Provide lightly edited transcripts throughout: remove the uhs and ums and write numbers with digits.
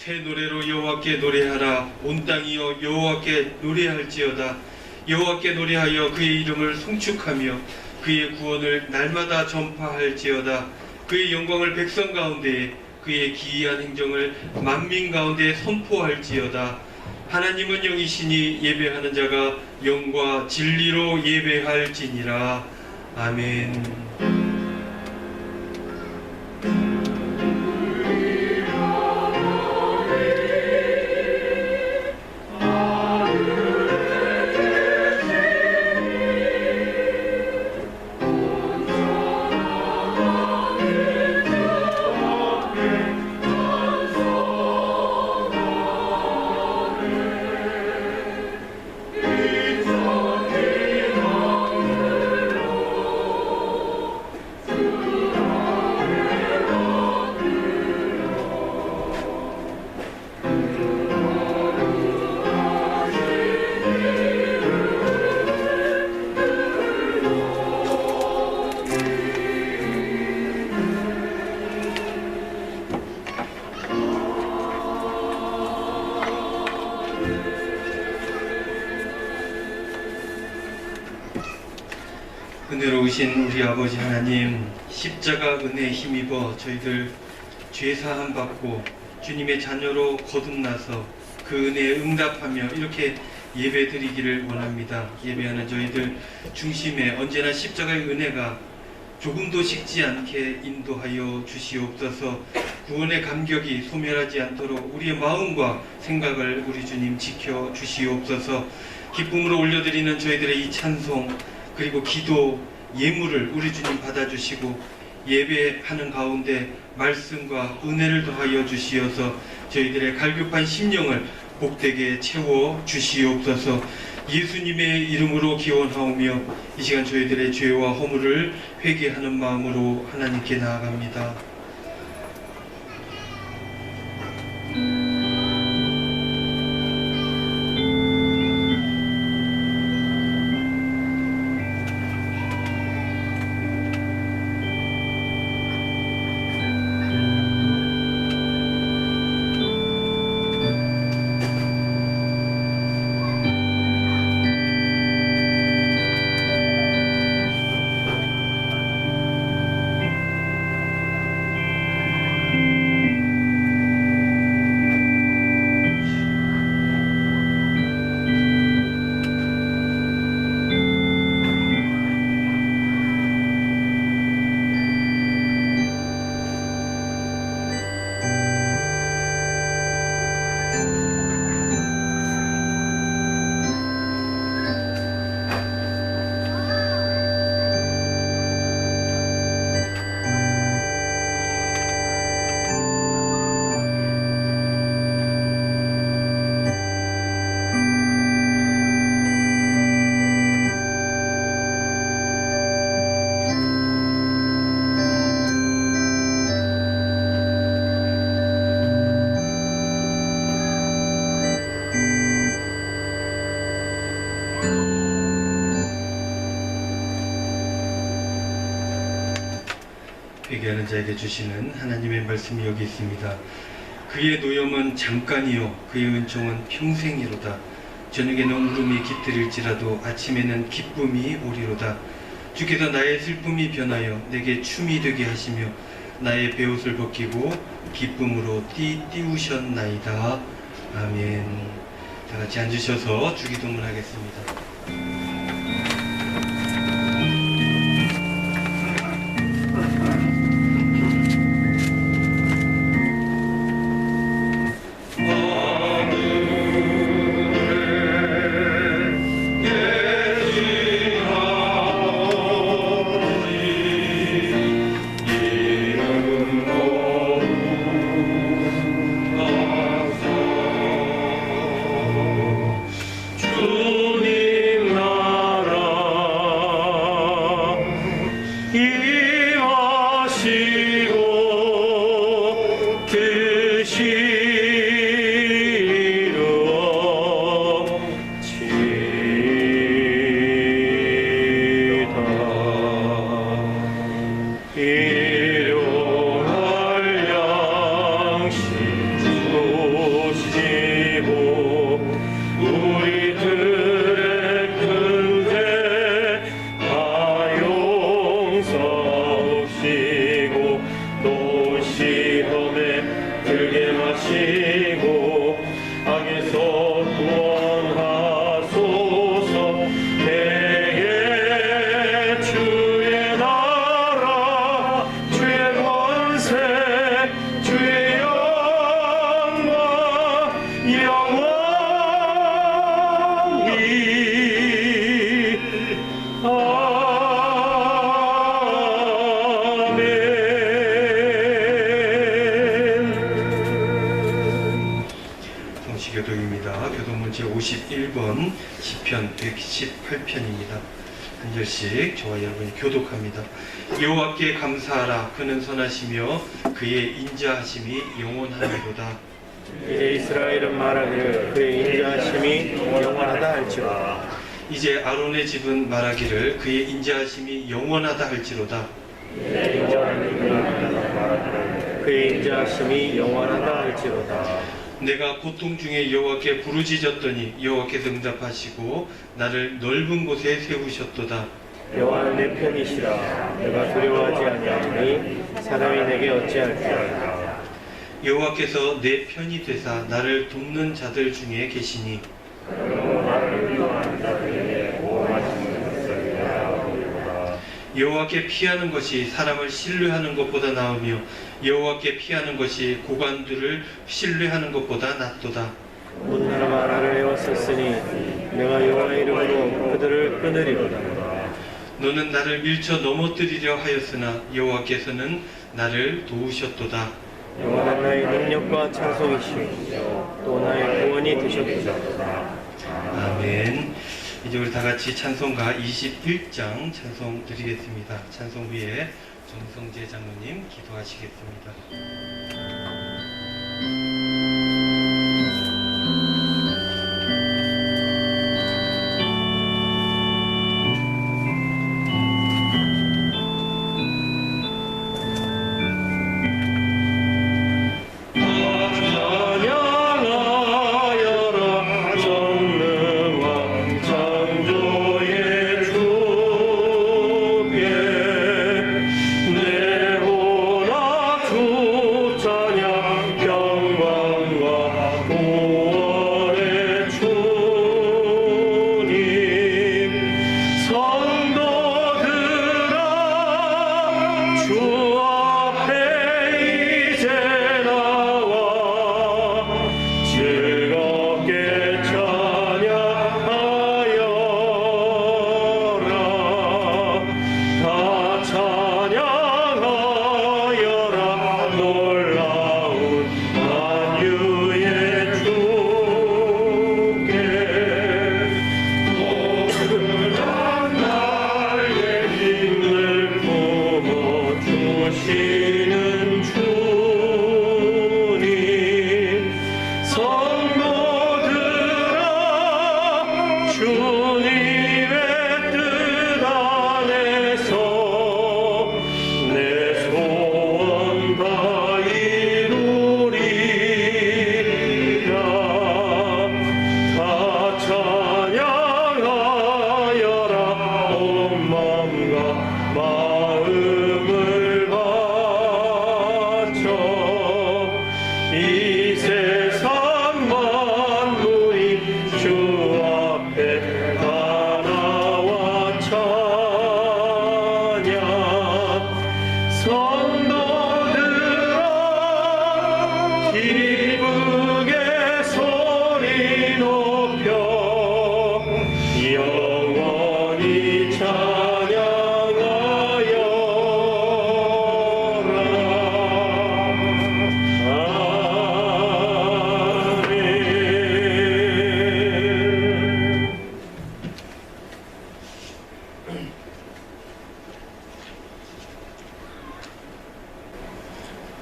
새 노래로 여호와께 노래하라. 온 땅이여 여호와께 노래할지어다. 여호와께 노래하여 그의 이름을 송축하며 그의 구원을 날마다 전파할지어다. 그의 영광을 백성 가운데에 그의 기이한 행정을 만민 가운데 선포할지어다. 하나님은 영이시니 예배하는 자가 영과 진리로 예배할지니라. 아멘. 은혜로우신 우리 아버지 하나님, 십자가 은혜에 힘입어 저희들 죄사함 받고 주님의 자녀로 거듭나서 그 은혜에 응답하며 이렇게 예배 드리기를 원합니다. 예배하는 저희들 중심에 언제나 십자가의 은혜가 조금도 식지 않게 인도하여 주시옵소서. 구원의 감격이 소멸하지 않도록 우리의 마음과 생각을 우리 주님 지켜 주시옵소서. 기쁨으로 올려드리는 저희들의 이 찬송 그리고 기도 예물을 우리 주님 받아주시고 예배하는 가운데 말씀과 은혜를 더하여 주시어서 저희들의 갈급한 심령을 복되게 채워 주시옵소서. 예수님의 이름으로 기원하오며 이 시간 저희들의 죄와 허물을 회개하는 마음으로 하나님께 나아갑니다. 회개하는 자에게 주시는 하나님의 말씀이 여기 있습니다. 그의 노염은 잠깐이요 그의 은총은 평생이로다. 저녁에는 울음이 깃들일지라도 아침에는 기쁨이 오리로다. 주께서 나의 슬픔이 변하여 내게 춤이 되게 하시며 나의 베옷을 벗기고 기쁨으로 띄우셨나이다. 아멘. 다 같이 앉으셔서 주기도문 하겠습니다. 일용할 양식 주옵소서. 제51번 시편 118편입니다. 한 절씩 저와 여러분이 교독합니다. 여호와께 감사하라. 그는 선하시며 그의 인자하심이 영원하리로다. 이제 이스라엘은 말하기를 그의 인자하심이 영원하다 할지로다. 이제 아론의 집은 말하기를 그의 인자하심이 영원하다 할지로다. 그의 인자하심이 영원하다 할지로다. 내가 고통 중에 여호와께 부르짖었더니 여호와께서 응답하시고 나를 넓은 곳에 세우셨도다. 여호와는 내 편이시라. 내가 두려워하지 아니하니 사람이 내게 어찌할까. 여호와께서 내 편이 되사 나를 돕는 자들 중에 계시니 여호와께 피하는 것이 사람을 신뢰하는 것보다 나으며 여호와께 피하는 것이 고관들을 신뢰하는 것보다 낫도다. 문나라 나를 에웠었으니 내가 여호와의 이름으로 그들을 끊으리로다. 너는 나를 밀쳐 넘어뜨리려 하였으나 여호와께서는 나를 도우셨도다. 여호와는 나의 능력과 찬송이시오 또 나의 구원이 되셨도다. 아멘. 이제 우리 다 같이 찬송가 21장 찬송 드리겠습니다. 찬송 후에 정성재 장로님 기도하시겠습니다.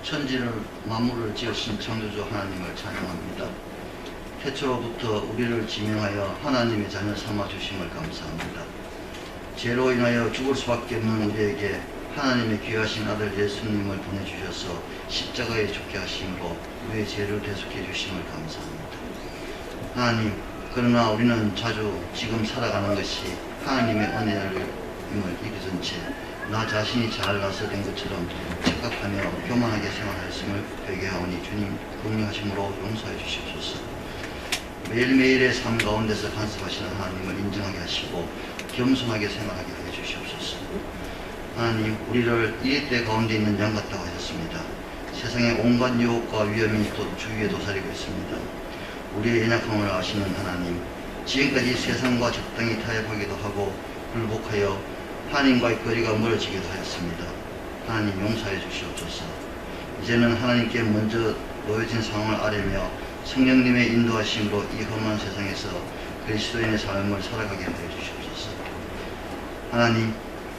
천지를 만물을 지으신 창조주 하나님을 찬양합니다. 태초로부터 우리를 지명하여 하나님의 자녀 삼아 주심을 감사합니다. 죄로 인하여 죽을 수밖에 없는 우리에게 하나님의 귀하신 아들 예수님을 보내주셔서 십자가에 죽게 하심으로 우리의 죄를 대속해 주심을 감사합니다. 하나님, 그러나 우리는 자주 지금 살아가는 것이 하나님의 은혜임을 잊은 채 나 자신이 잘나서 된 것처럼 착각하며 교만하게 생활하였음을 회개하오니 주님 긍휼하심으로 용서해 주시옵소서. 매일매일의 삶 가운데서 간섭하시는 하나님을 인정하게 하시고 겸손하게 생활하게 하여 주시옵소서. 하나님, 우리를 이 때 가운데 있는 양 같다고 하셨습니다. 세상의 온갖 유혹과 위험이 또 주위에 도사리고 있습니다. 우리의 연약함을 아시는 하나님, 지금까지 세상과 적당히 타협하기도 하고 굴복하여 하나님과의 거리가 멀어지기도 하였습니다. 하나님 용서해 주시옵소서. 이제는 하나님께 먼저 놓여진 상황을 아뢰며 성령님의 인도하심으로 이 험한 세상에서 그리스도인의 삶을 살아가게 하여 주시옵소서. 하나님,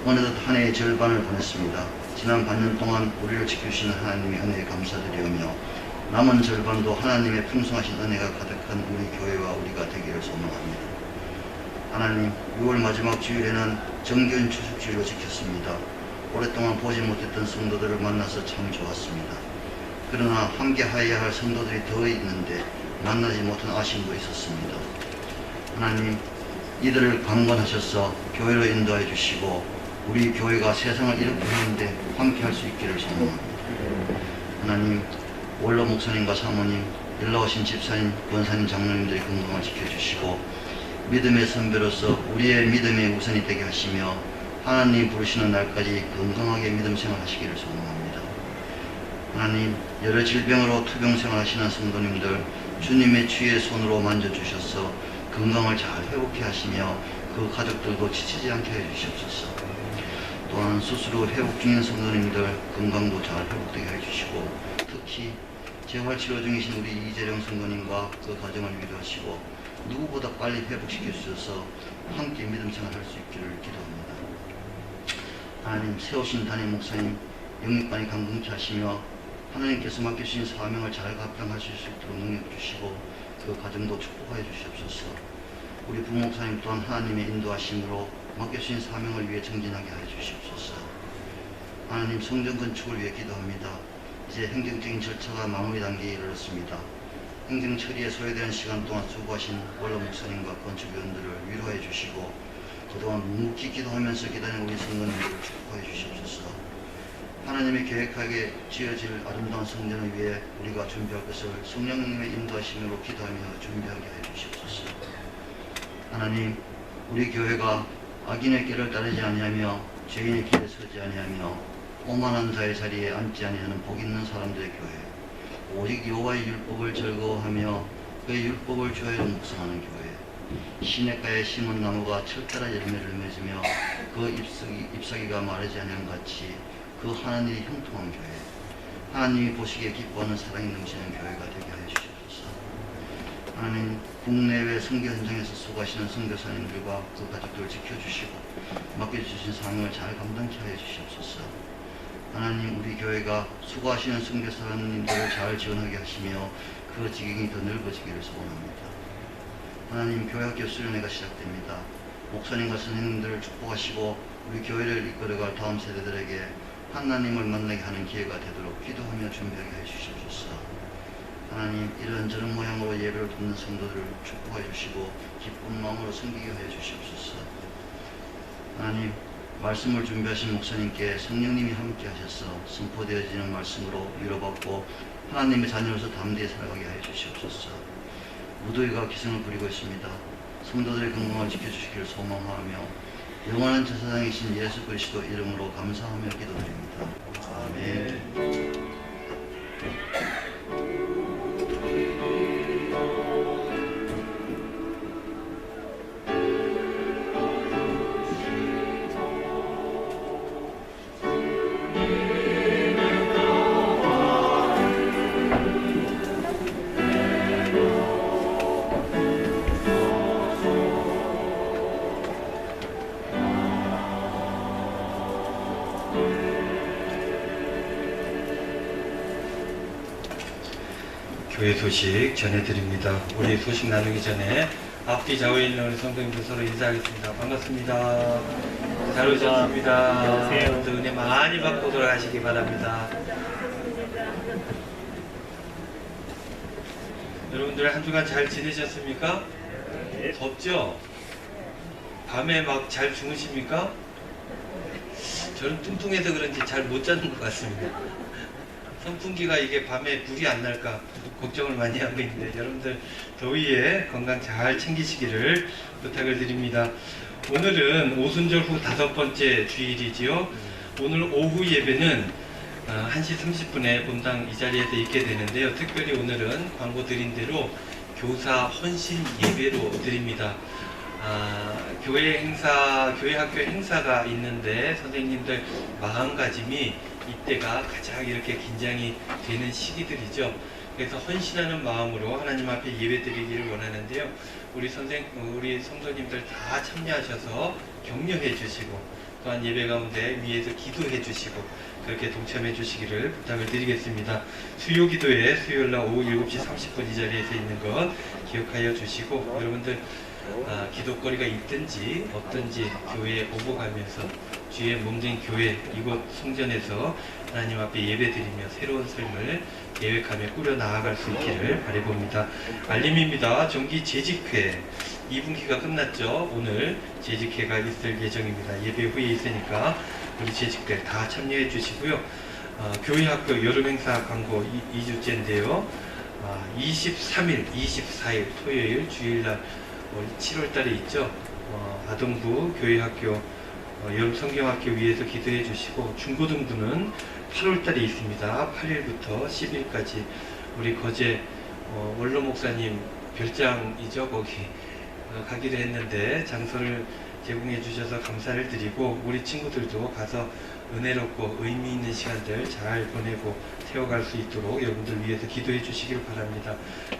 어느덧 한 해의 절반을 보냈습니다. 지난 반년 동안 우리를 지켜주시는 하나님의 은혜에 감사드리오며 남은 절반도 하나님의 풍성하신 은혜가 가득한 우리 교회와 우리가 되기를 소망합니다. 하나님, 6월 마지막 주일에는 정겨운 추석주일로 지켰습니다. 오랫동안 보지 못했던 성도들을 만나서 참 좋았습니다. 그러나 함께 하여야 할 성도들이 더 있는데 만나지 못한 아쉬움도 있었습니다. 하나님, 이들을 강권하셔서 교회로 인도해 주시고 우리 교회가 세상을 이롭게 하는데 함께 할 수 있기를 소망합니다. 하나님, 원로 목사님과 사모님, 일러오신 집사님, 권사님, 장로님들의 건강을 지켜주시고 믿음의 선배로서 우리의 믿음의 우선이 되게 하시며 하나님 부르시는 날까지 건강하게 믿음 생활하시기를 소망합니다. 하나님, 여러 질병으로 투병 생활하시는 성도님들 주님의 주의 손으로 만져주셔서 건강을 잘 회복해 하시며 그 가족들도 지치지 않게 해주시옵소서. 또한 수술 후 회복 중인 성도님들 건강도 잘 회복되게 해주시고 특히 재활치료 중이신 우리 이재령 성도님과 그 가정을 위로하시고 누구보다 빨리 회복시켜 주셔서 함께 믿음 생활할 수 있기를 기도합니다. 하나님, 세우신 담임 목사님 영육간에 강건케 하시며 하나님께서 맡겨주신 사명을 잘 감당하실 수 있도록 능력 주시고 그 가정도 축복하여 주시옵소서. 우리 부목사님 또한 하나님의 인도하심으로 맡겨주신 사명을 위해 정진하게 하여 주시옵소서. 하나님, 성전 건축을 위해 기도합니다. 이제 행정적인 절차가 마무리 단계에 이르렀습니다. 행정 처리에 소요된 시간 동안 수고하신 원로 목사님과 건축위원들을 위로해 주시고 그동안 묵묵히 기도하면서 기다리는 우리 성도님들을 축복해 주시옵소서. 하나님의 계획하게 지어질 아름다운 성전을 위해 우리가 준비할 것을 성령님의 인도하심으로 기도하며 준비하게 해 주시옵소서. 하나님, 우리 교회가 악인의 길을 따르지 아니하며 죄인의 길에 서지 아니하며 오만한 자의 자리에 앉지 아니하는 복 있는 사람들의 교회, 오직 여호와의 율법을 즐거워하며 그의 율법을 주하여 묵상하는 교회, 시냇가에 심은 나무가 철따라 열매를 맺으며 그 잎사귀가 마르지 아니한 같이 그 하나님이 형통한 교회, 하나님이 보시기에 기뻐하는 사랑이 넘치는 교회가 되게 하여 주시옵소서. 하나님, 국내외 선교 현장에서 수고하시는 선교사님들과 그 가족들을 지켜주시고 맡겨주신 사명을 잘 감당케 하여 주시옵소서. 하나님, 우리 교회가 수고하시는 선교사님들을 잘 지원하게 하시며 그 지경이 더 넓어지기를 소원합니다. 하나님, 교회학교 수련회가 시작됩니다. 목사님과 선생님들을 축복하시고 우리 교회를 이끌어갈 다음 세대들에게 하나님을 만나게 하는 기회가 되도록 기도하며 준비하게 해주시옵소서. 하나님, 이런저런 모양으로 예배를 듣는 성도들을 축복해 주시고 기쁜 마음으로 섬기게 하여 주시옵소서. 하나님, 말씀을 준비하신 목사님께 성령님이 함께 하셔서 선포되어지는 말씀으로 위로받고 하나님의 자녀로서 담대히 살아가게 하여 주시옵소서. 무더위가 기승을 부리고 있습니다. 성도들의 건강을 지켜주시기를 소망하며 영원한 제사장이신 예수 그리스도 이름으로 감사하며 기도드립니다. 아멘. 교회 소식 전해드립니다. 우리 소식 나누기 전에 앞뒤 좌우에 있는 우리 성도님들 서로 인사하겠습니다. 반갑습니다. 잘 오셨습니다. 안녕하세요. 오늘도 은혜 많이 받고 돌아가시기 바랍니다. 여러분들 한 주간 잘 지내셨습니까? 덥죠? 밤에 막 잘 주무십니까? 저는 뚱뚱해서 그런지 잘 못 자는 것 같습니다. 선풍기가 이게 밤에 불이 안 날까 걱정을 많이 하고 있는데 여러분들 더위에 건강 잘 챙기시기를 부탁을 드립니다. 오늘은 오순절 후 5번째 주일이지요. 오늘 오후 예배는 1시 30분에 본당 이 자리에서 있게 되는데요. 특별히 오늘은 광고 드린 대로 교사 헌신 예배로 드립니다. 교회 학교 행사가 있는데 선생님들 마음가짐이 이때가 가장 이렇게 긴장이 되는 시기들이죠. 그래서 헌신하는 마음으로 하나님 앞에 예배드리기를 원하는데요. 우리 성도님들 다 참여하셔서 격려해 주시고 또한 예배 가운데 위에서 기도해 주시고 그렇게 동참해 주시기를 부탁을 드리겠습니다. 수요 기도에 수요일날 오후 7시 30분 이 자리에서 있는 것 기억하여 주시고 여러분들 기도거리가 있든지 없든지 교회에 오고 가면서 주의 몸된 교회 이곳 성전에서 하나님 앞에 예배드리며 새로운 삶을 계획하며 꾸려 나아갈 수 있기를 바라봅니다. 알림입니다. 정기 재직회 2분기가 끝났죠. 오늘 재직회가 있을 예정입니다. 예배 후에 있으니까 우리 재직들 다 참여해 주시고요. 교회학교 여름행사 광고 2주째인데요. 23일, 24일 토요일 주일날 7월달에 있죠. 아동부 교회학교 여름성경학교 위에서 기도해 주시고 중고등부는 8월달에 있습니다. 8일부터 10일까지 우리 거제 원로 목사님 별장이죠. 거기 가기로 했는데 장소를 제공해 주셔서 감사를 드리고 우리 친구들도 가서 은혜롭고 의미 있는 시간들 잘 보내고 세워갈 수 있도록 여러분들 위해서 기도해 주시길 바랍니다.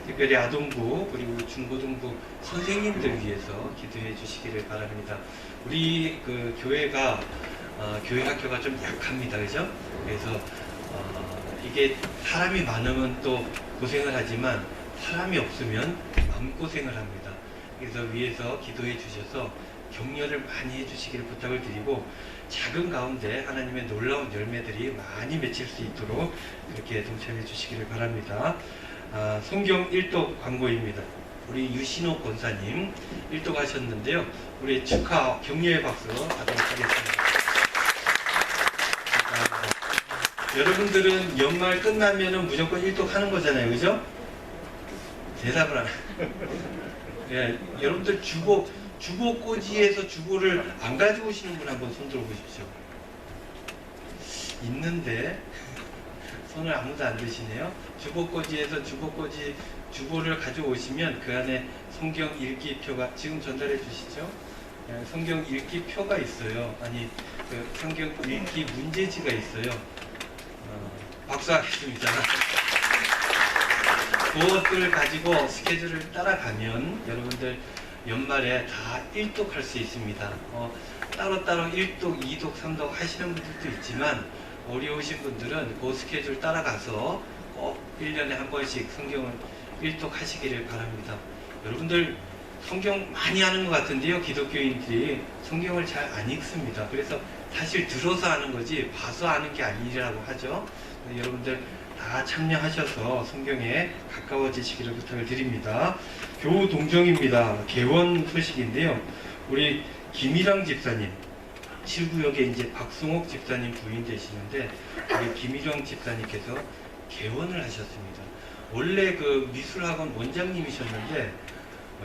특별히 아동부 그리고 중고등부 선생님들 위해서 기도해 주시기를 바랍니다. 우리 그 교회가 교회 학교가 좀 약합니다. 그죠? 그래서 이게 사람이 많으면 또 고생을 하지만 사람이 없으면 마음고생을 합니다. 그래서 위에서 기도해 주셔서 격려를 많이 해주시기를 부탁을 드리고 작은 가운데 하나님의 놀라운 열매들이 많이 맺힐 수 있도록 그렇게 동참해 주시기를 바랍니다. 성경 1독 광고입니다. 우리 유신호 권사님 1독 하셨는데요. 우리 축하 격려의 박수 받도록 하겠습니다. 여러분들은 연말 끝나면은 무조건 1독 하는 거잖아요. 그죠? 대답을 안 해요. 예, 여러분들 주보꽂이에서 주보를 안 가지고 오시는 분 한번 손 들어보십시오. 있는데 손을 아무도 안 드시네요. 주보꽂이에서 주보를 가지고 오시면 그 안에 성경 읽기표가 지금 전달해 주시죠. 예, 성경 읽기표가 있어요. 아니 그 성경 읽기 문제지가 있어요. 박수하겠습니다. 그것들을 가지고 스케줄을 따라가면 여러분들 연말에 다 1독 할 수 있습니다. 따로따로 1독, 2독, 3독 하시는 분들도 있지만 어려우신 분들은 그 스케줄 따라가서 꼭 1년에 한 번씩 성경을 1독 하시기를 바랍니다. 여러분들 성경 많이 하는 것 같은데요. 기독교인들이 성경을 잘 안 읽습니다. 그래서 사실 들어서 하는 거지 봐서 하는 게 아니라고 하죠. 여러분들 다 참여하셔서 성경에 가까워지시기를 부탁을 드립니다. 교우 동정입니다. 개원 소식인데요. 우리 김일왕 집사님 7구역에 이제 박송옥 집사님 부인 되시는데 우리 김일왕 집사님께서 개원을 하셨습니다. 원래 그 미술학원 원장님이셨는데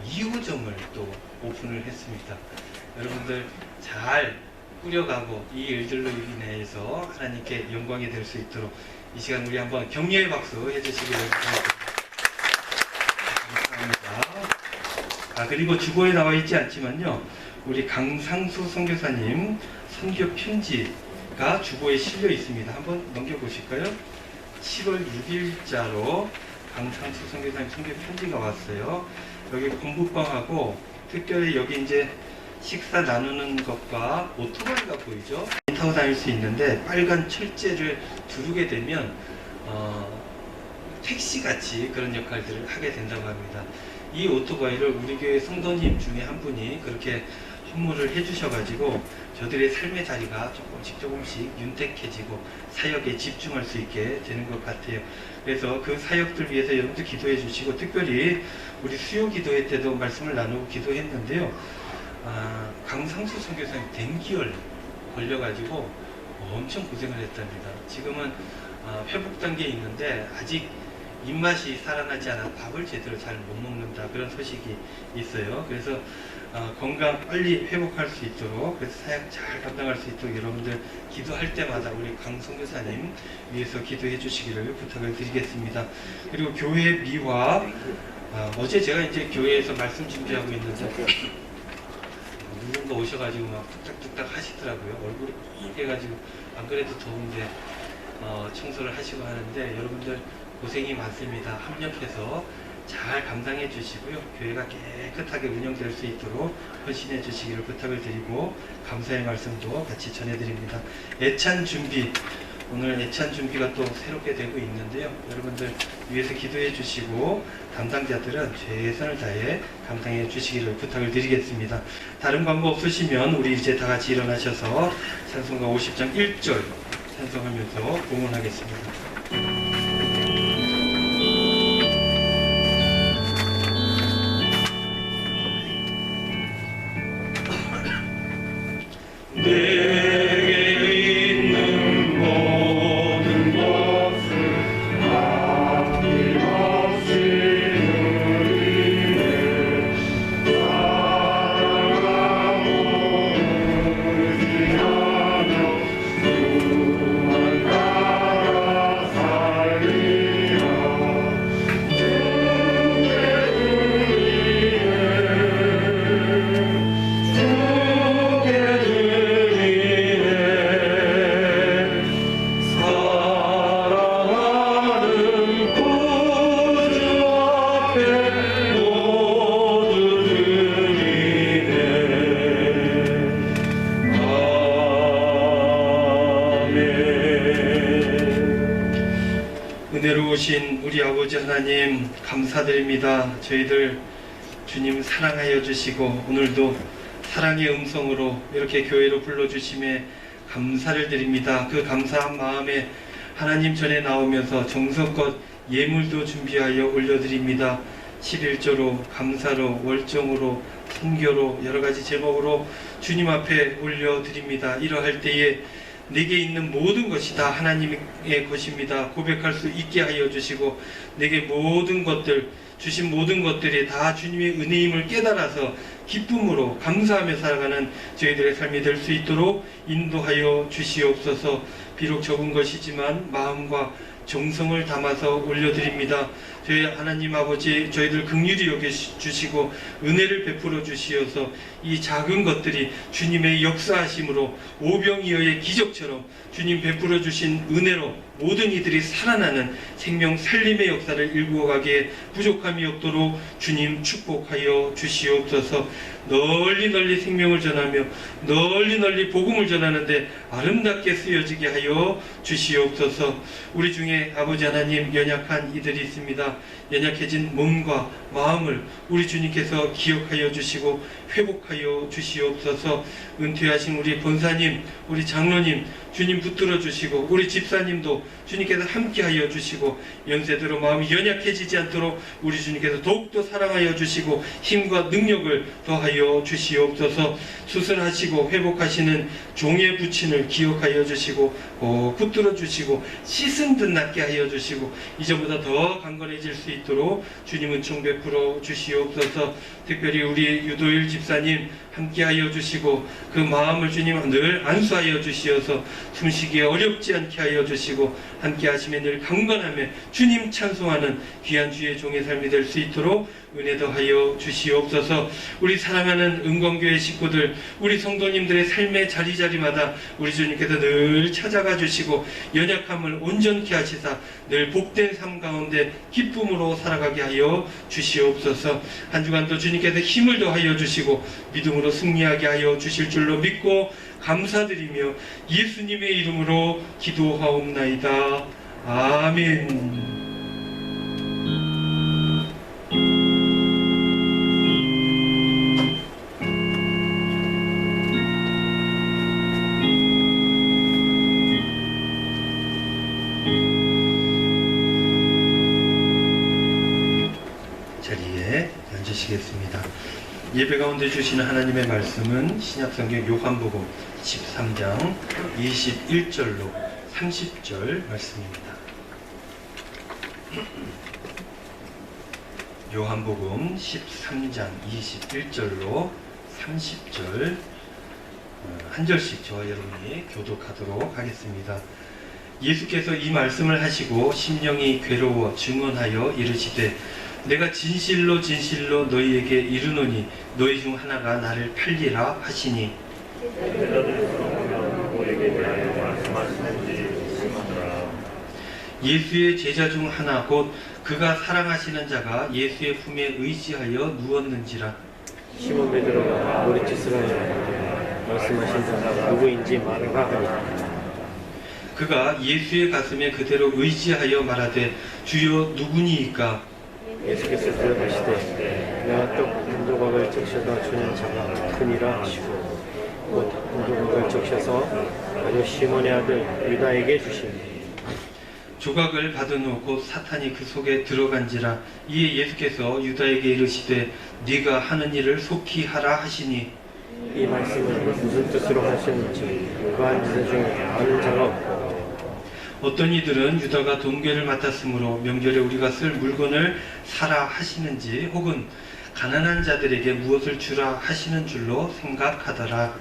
2호점을 또 오픈을 했습니다. 여러분들 잘 꾸려가고 이 일들로 인해서 하나님께 영광이 될 수 있도록 이 시간 우리 한번 격려의 박수 해주시기를 감사합니다. 그리고 주보에 나와 있지 않지만요. 우리 강상수 선교사님 선교 편지가 주보에 실려 있습니다. 한번 넘겨보실까요? 7월 6일자로 강상수 선교사님 선교 편지가 왔어요. 여기 공부방하고 특별히 여기 이제 식사 나누는 것과 오토바이가 보이죠? 타고 다닐 수 있는데 빨간 철제를 두르게 되면 택시같이 그런 역할들을 하게 된다고 합니다. 이 오토바이를 우리 교회 성도님 중에 한 분이 그렇게 선물을 해주셔가지고 저들의 삶의 자리가 조금씩 윤택해지고 사역에 집중할 수 있게 되는 것 같아요. 그래서 그 사역들 위해서 여러분들 기도해 주시고 특별히 우리 수요 기도회 때도 말씀을 나누고 기도했는데요. 강상수 선교사님 댕기열 걸려가지고 엄청 고생을 했답니다. 지금은 회복 단계에 있는데 아직 입맛이 살아나지 않아 밥을 제대로 잘 못 먹는다 그런 소식이 있어요. 그래서 건강 빨리 회복할 수 있도록 그래서 사역 잘 감당할 수 있도록 여러분들 기도할 때마다 우리 강 선교사님 위해서 기도해 주시기를 부탁을 드리겠습니다. 그리고 교회 미화 어제 제가 이제 교회에서 말씀 준비하고 있는데 누군가 오셔가지고 막 뚝딱뚝딱 하시더라고요. 얼굴이 빨개가지고 안 그래도 더운데 청소를 하시고 하는데 여러분들 고생이 많습니다. 합력해서 잘 감당해 주시고요. 교회가 깨끗하게 운영될 수 있도록 헌신해 주시기를 부탁을 드리고 감사의 말씀도 같이 전해드립니다. 애찬 준비, 오늘 애찬 준비가 또 새롭게 되고 있는데요. 여러분들 위해서 기도해 주시고 담당자들은 최선을 다해 감당해 주시기를 부탁을 드리겠습니다. 다른 광고 없으시면 우리 이제 다 같이 일어나셔서 찬송가 50장 1절 찬송하면서 봉헌하겠습니다. 내게 있는 모든 것을 아낌없이 누리네. 사랑하고 의지하며 주만 따라 살리라. 주께 은혜로우신 우리 아버지 하나님 감사드립니다. 저희들 주님 사랑하여 주시고 오늘도 사랑의 음성으로 이렇게 교회로 불러주심에 감사를 드립니다. 그 감사한 마음에 하나님 전에 나오면서 정성껏 예물도 준비하여 올려드립니다. 11조로 감사로 월정으로 선교로 여러가지 제목으로 주님 앞에 올려드립니다. 이러할 때에 내게 있는 모든 것이 다 하나님의 것입니다. 고백할 수 있게 하여 주시고 내게 모든 것들 주신 모든 것들이 다 주님의 은혜임을 깨달아서 기쁨으로 감사하며 살아가는 저희들의 삶이 될 수 있도록 인도하여 주시옵소서. 비록 적은 것이지만 마음과 정성을 담아서 올려드립니다. 저희 하나님 아버지 저희들 긍휼히 여겨주시고 은혜를 베풀어 주시어서 이 작은 것들이 주님의 역사하심으로 오병이어의 기적처럼 주님 베풀어 주신 은혜로 모든 이들이 살아나는 생명 살림의 역사를 일구어 가기에 부족함이 없도록 주님 축복하여 주시옵소서. 널리 널리 생명을 전하며 널리 널리 복음을 전하는데 아름답게 쓰여지게 하여 주시옵소서. 우리 중에 아버지 하나님 연약한 이들이 있습니다. 연약해진 몸과 마음을 우리 주님께서 기억하여 주시고 회복하여 주시옵소서. 은퇴하신 우리 본사님, 우리 장로님 주님 붙들어 주시고 우리 집사님도 주님께서 함께하여 주시고 연세대로 마음이 연약해지지 않도록 우리 주님께서 더욱더 사랑하여 주시고 힘과 능력을 더하여 주시옵소서. 수술하시고 회복하시는 종의 부친을 기억하여 주시고 붙들어 주시고 씻은 듯 낫게 하여 주시고 이전보다 더 강건해질 수 있도록 주님 은총 베풀어 주시옵소서. 특별히 우리 유도일 집사님 함께하여 주시고 그 마음을 주님 늘 안수하여 주시어서 숨쉬기에 어렵지 않게 하여 주시고 함께 하시며 늘 강건하며 주님 찬송하는 귀한 주의 종의 삶이 될 수 있도록 은혜 더하여 주시옵소서. 우리 사랑하는 은광교회 식구들 우리 성도님들의 삶의 자리자리마다 우리 주님께서 늘 찾아가 주시고 연약함을 온전케 하시사 늘 복된 삶 가운데 기쁨으로 살아가게 하여 주시옵소서. 한 주간도 주님께서 힘을 더하여 주시고 믿음으로 승리하게 하여 주실 줄로 믿고 감사드리며 예수님의 이름으로 기도하옵나이다. 아멘. 자리에 앉으시겠습니다. 예배 가운데 주시는 하나님의 말씀은 신약성경 요한복음 13장 21절로 30절 말씀입니다. 요한복음 13장 21절로 30절 한 절씩 저와 여러분이 교독하도록 하겠습니다. 예수께서 이 말씀을 하시고 심령이 괴로워 증언하여 이르시되 내가 진실로 진실로 너희에게 이르노니 너희 중 하나가 나를 팔리라 하시니 예수의 제자 중 하나 곧 그가 사랑하시는 자가 예수의 품에 의지하여 누웠는지라. 시몬 베드로가 머리짓을 하여 말씀하신 자가 누구인지 말하라 하니 그가 예수의 가슴에 그대로 의지하여 말하되 주여 누구니이까. 예수께서 대답하시되 내가 떡 한 조각을 적셔서 주는 자가 크니라 하시고 곧 한 조각을 적셔서 아주 시몬의 아들 유다에게 주시니 조각을 받은 후 곧 사탄이 그 속에 들어간지라. 이에 예수께서 유다에게 이르시되 네가 하는 일을 속히 하라 하시니. 이 말씀을 무슨 뜻으로 하셨는지 그 앉은 중에 아는 자가 없고 어떤 이들은 유다가 동괴를 맡았으므로 명절에 우리가 쓸 물건을 사라 하시는지 혹은 가난한 자들에게 무엇을 주라 하시는 줄로 생각하더라.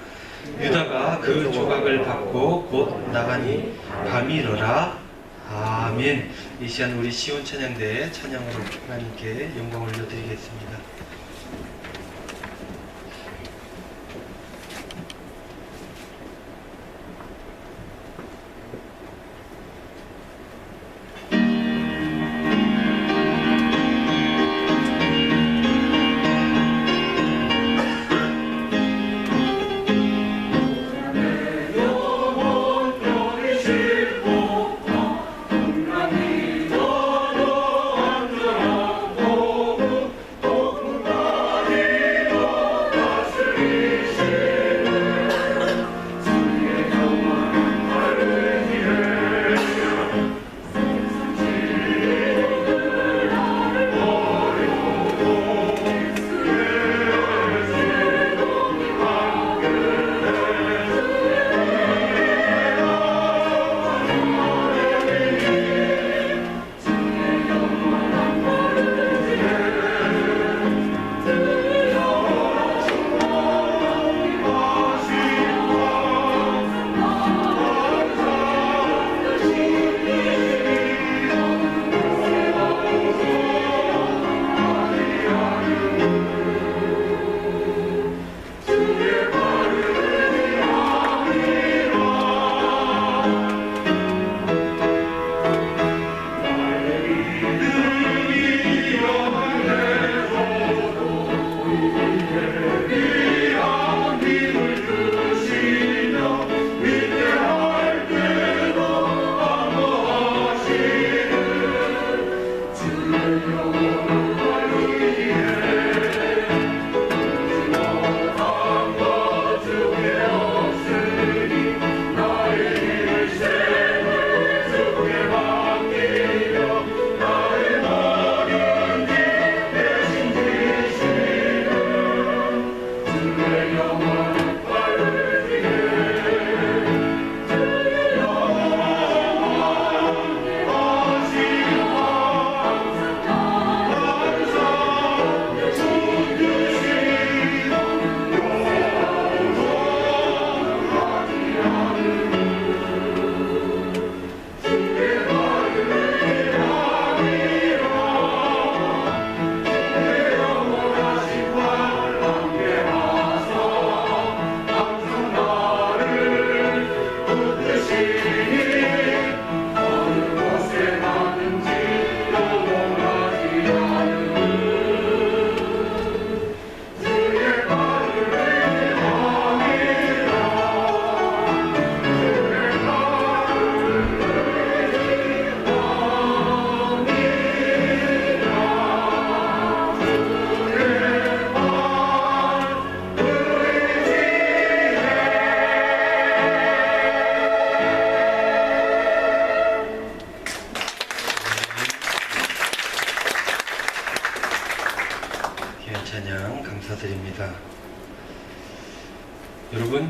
유다가 그 조각을 받고 곧 나가니 밤이 이르라. 아멘. 이 시간 우리 시온 찬양대의 찬양으로 하나님께 영광 올려드리겠습니다. 찬양 감사드립니다. 여러분,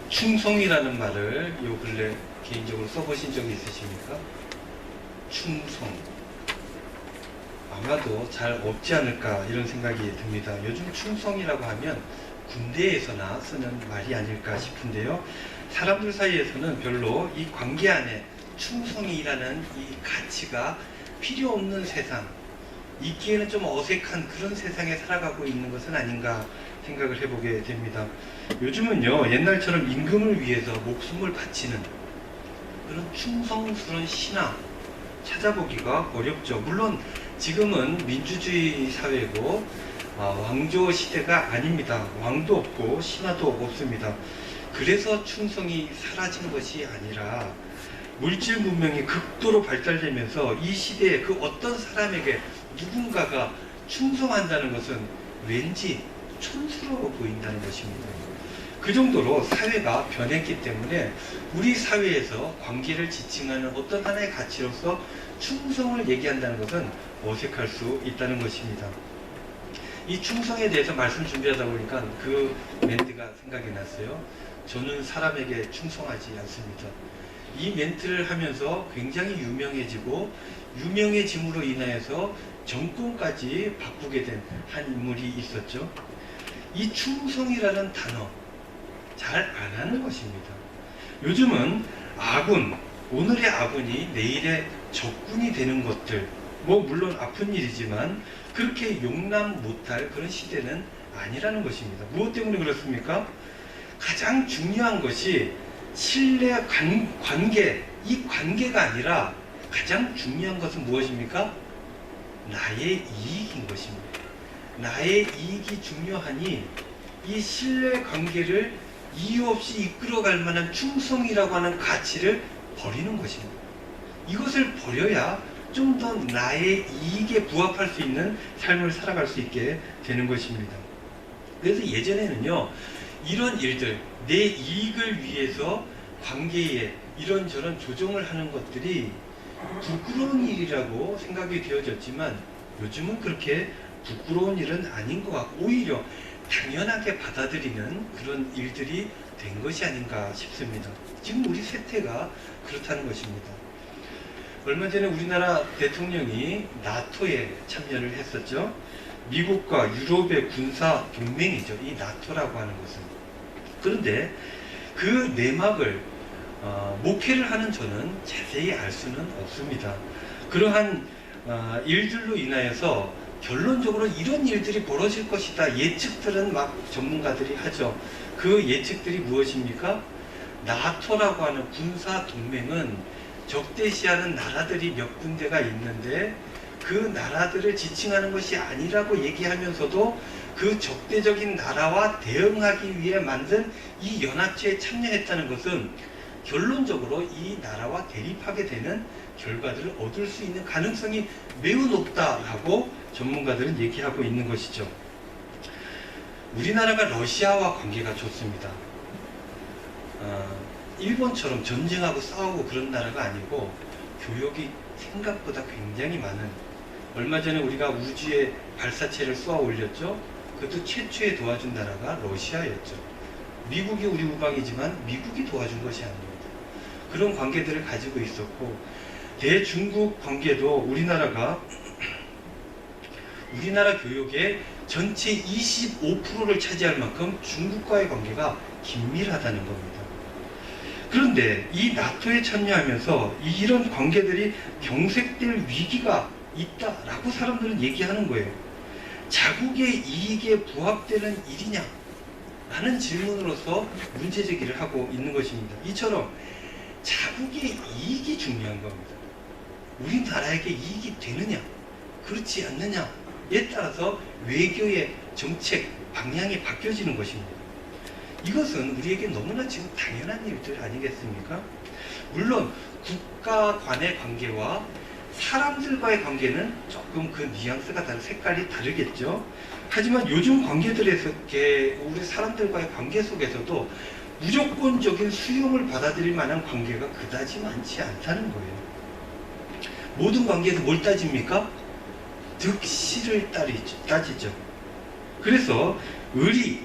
충성이라는 말을 요 근래 개인적으로 써보신 적이 있으십니까? 충성. 아마도 잘 없지 않을까 이런 생각이 듭니다. 요즘 충성이라고 하면 군대에서나 쓰는 말이 아닐까 싶은데요. 사람들 사이에서는 별로 이 관계 안에 충성이라는 이 가치가 필요 없는 세상, 있기에는 좀 어색한 그런 세상에 살아가고 있는 것은 아닌가 생각을 해보게 됩니다. 요즘은요, 옛날처럼 임금을 위해서 목숨을 바치는 그런 충성스러운 신앙, 찾아보기가 어렵죠. 물론 지금은 민주주의 사회고 왕조 시대가 아닙니다. 왕도 없고 신하도 없습니다. 그래서 충성이 사라진 것이 아니라 물질 문명이 극도로 발달되면서 이 시대에 그 어떤 사람에게 누군가가 충성한다는 것은 왠지 촌스러워 보인다는 것입니다. 그 정도로 사회가 변했기 때문에 우리 사회에서 관계를 지칭하는 어떤 하나의 가치로서 충성을 얘기한다는 것은 어색할 수 있다는 것입니다. 이 충성에 대해서 말씀 준비하다 보니까 그 멘트가 생각이 났어요. 저는 사람에게 충성하지 않습니다. 이 멘트를 하면서 굉장히 유명해지고 유명해짐으로 인하여서 정권까지 바꾸게 된 한 인물이 있었죠. 이 충성이라는 단어 잘 안 하는 것입니다. 요즘은 아군, 오늘의 아군이 내일의 적군이 되는 것들, 뭐 물론 아픈 일이지만 그렇게 용납 못할 그런 시대는 아니라는 것입니다. 무엇 때문에 그렇습니까? 가장 중요한 것이 신뢰 관계, 이 관계가 아니라 가장 중요한 것은 무엇입니까? 나의 이익인 것입니다. 나의 이익이 중요하니 이 신뢰 관계를 이유 없이 이끌어갈 만한 충성이라고 하는 가치를 버리는 것입니다. 이것을 버려야 좀 더 나의 이익에 부합할 수 있는 삶을 살아갈 수 있게 되는 것입니다. 그래서 예전에는요, 이런 일들, 내 이익을 위해서 관계에 이런저런 조정을 하는 것들이 부끄러운 일이라고 생각이 되어졌지만 요즘은 그렇게 부끄러운 일은 아닌 것 같고 오히려 당연하게 받아들이는 그런 일들이 된 것이 아닌가 싶습니다. 지금 우리 세태가 그렇다는 것입니다. 얼마 전에 우리나라 대통령이 나토에 참여를 했었죠. 미국과 유럽의 군사 동맹이죠. 이 나토라고 하는 것은. 그런데 그 내막을 목회를 하는 저는 자세히 알 수는 없습니다. 그러한 일들로 인하여서 결론적으로 이런 일들이 벌어질 것이다 예측들은 막 전문가들이 하죠. 그 예측들이 무엇입니까? 나토라고 하는 군사 동맹은 적대시하는 나라들이 몇 군데가 있는데 그 나라들을 지칭하는 것이 아니라고 얘기하면서도 그 적대적인 나라와 대응하기 위해 만든 이 연합체에 참여했다는 것은 결론적으로 이 나라와 대립하게 되는 결과들을 얻을 수 있는 가능성이 매우 높다라고 전문가들은 얘기하고 있는 것이죠. 우리나라가 러시아와 관계가 좋습니다. 일본처럼 전쟁하고 싸우고 그런 나라가 아니고 교역이 생각보다 굉장히 많은, 얼마 전에 우리가 우주에 발사체를 쏘아 올렸죠. 그것도 최초에 도와준 나라가 러시아였죠. 미국이 우리 우방이지만 미국이 도와준 것이 아닙니다. 그런 관계들을 가지고 있었고, 대중국 관계도 우리나라 교역의 전체 25%를 차지할 만큼 중국과의 관계가 긴밀하다는 겁니다. 그런데 이 나토에 참여하면서 이런 관계들이 경색될 위기가 있다라고 사람들은 얘기하는 거예요. 자국의 이익에 부합되는 일이냐? 라는 질문으로서 문제제기를 하고 있는 것입니다. 이처럼 자국의 이익이 중요한 겁니다. 우리나라에게 이익이 되느냐, 그렇지 않느냐에 따라서 외교의 정책 방향이 바뀌어지는 것입니다. 이것은 우리에게 너무나 지금 당연한 일들 아니겠습니까? 물론 국가 간의 관계와 사람들과의 관계는 조금 그 뉘앙스가 다른, 색깔이 다르겠죠. 하지만 요즘 관계들에서 우리 사람들과의 관계 속에서도 무조건적인 수용을 받아들일 만한 관계가 그다지 많지 않다는 거예요. 모든 관계에서 뭘 따집니까? 득실을 따지죠. 그래서 의리,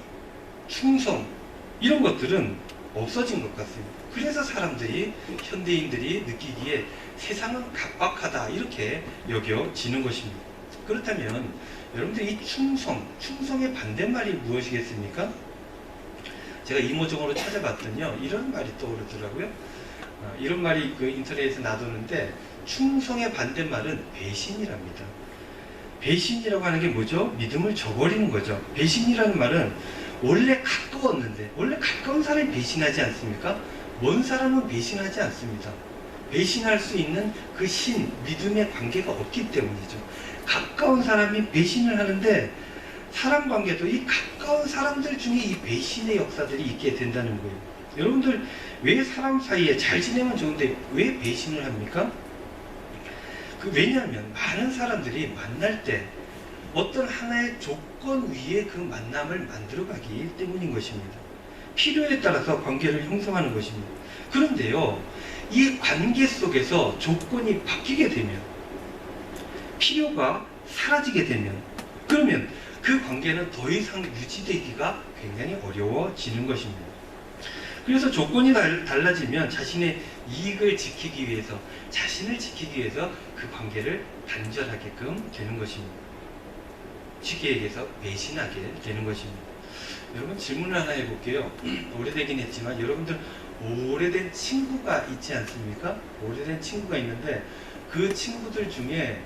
충성 이런 것들은 없어진 것 같습니다. 그래서 사람들이, 현대인들이 느끼기에 세상은 각박하다 이렇게 여겨지는 것입니다. 그렇다면 여러분들 이 충성의 반대말이 무엇이겠습니까? 제가 이모저모로 찾아봤더니요, 이런 말이 떠오르더라고요. 이런 말이 그 인터넷에서 나도는데, 충성의 반대말은 배신이랍니다. 배신이라고 하는 게 뭐죠? 믿음을 저버리는 거죠. 배신이라는 말은 원래 가까웠는데, 원래 가까운 사람이 배신하지 않습니까? 먼 사람은 배신하지 않습니다. 배신할 수 있는 그 믿음의 관계가 없기 때문이죠. 가까운 사람이 배신을 하는데 사람 관계도 이 가까운 사람들 중에 이 배신의 역사들이 있게 된다는 거예요. 여러분들 왜 사람 사이에 잘 지내면 좋은데 왜 배신을 합니까? 왜냐하면 많은 사람들이 만날 때 어떤 하나의 조건 위에 그 만남을 만들어가기 때문인 것입니다. 필요에 따라서 관계를 형성하는 것입니다. 그런데요, 이 관계 속에서 조건이 바뀌게 되면, 필요가 사라지게 되면, 그러면 그 관계는 더 이상 유지되기가 굉장히 어려워지는 것입니다. 그래서 조건이 달라지면 자신의 이익을 지키기 위해서, 자신을 지키기 위해서 그 관계를 단절하게끔 되는 것입니다. 쉽게 얘기해서 배신하게 되는 것입니다. 여러분, 질문을 하나 해볼게요. 오래되긴 했지만 여러분들 오래된 친구가 있지 않습니까? 오래된 친구가 있는데 그 친구들 중에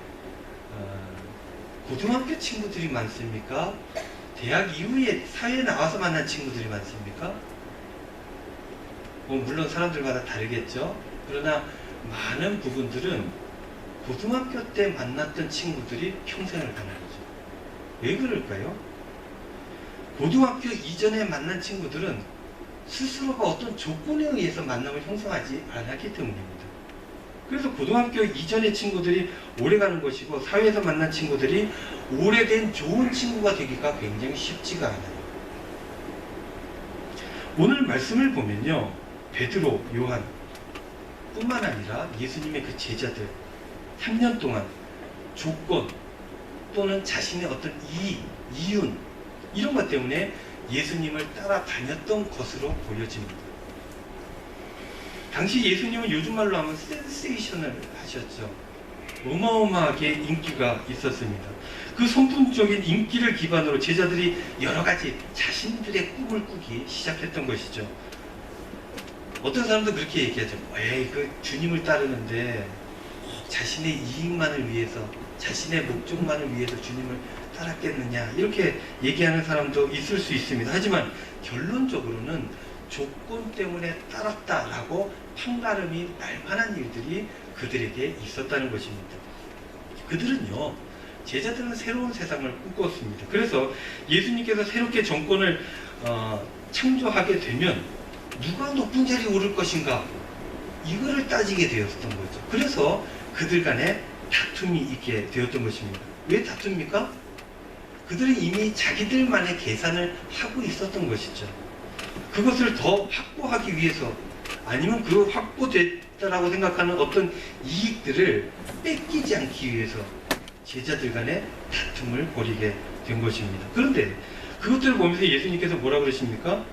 고등학교 친구들이 많습니까? 대학 이후에 사회에 나와서 만난 친구들이 많습니까? 물론 사람들마다 다르겠죠. 그러나 많은 부분들은 고등학교 때 만났던 친구들이 평생을 가는 거죠. 왜 그럴까요? 고등학교 이전에 만난 친구들은 스스로가 어떤 조건에 의해서 만남을 형성하지 않았기 때문입니다. 그래서 고등학교 이전의 친구들이 오래가는 것이고 사회에서 만난 친구들이 오래된 좋은 친구가 되기가 굉장히 쉽지가 않아요. 오늘 말씀을 보면요, 베드로, 요한 뿐만 아니라 예수님의 그 제자들 3년 동안 조건 또는 자신의 어떤 이윤 이런 것 때문에 예수님을 따라다녔던 것으로 보여집니다. 당시 예수님은 요즘 말로 하면 센세이션을 하셨죠. 어마어마하게 인기가 있었습니다. 그 선풍적인 인기를 기반으로 제자들이 여러 가지 자신들의 꿈을 꾸기 시작했던 것이죠. 어떤 사람도 그렇게 얘기하죠. 에이, 그 주님을 따르는데 자신의 이익만을 위해서, 자신의 목적만을 위해서 주님을 따랐겠느냐, 이렇게 얘기하는 사람도 있을 수 있습니다. 하지만 결론적으로는 조건 때문에 따랐다라고 판가름이 날 만한 일들이 그들에게 있었다는 것입니다. 그들은요, 제자들은 새로운 세상을 꿈꿨습니다. 그래서 예수님께서 새롭게 정권을 창조하게 되면 누가 높은 자리에 오를 것인가, 이거를 따지게 되었던 거죠. 그래서 그들 간에 다툼이 있게 되었던 것입니다. 왜 다툽니까? 그들은 이미 자기들만의 계산을 하고 있었던 것이죠. 그것을 더 확보하기 위해서, 아니면 그 확보됐다라고 생각하는 어떤 이익들을 뺏기지 않기 위해서 제자들 간에 다툼을 벌이게 된 것입니다. 그런데 그것들을 보면서 예수님께서 뭐라 그러십니까?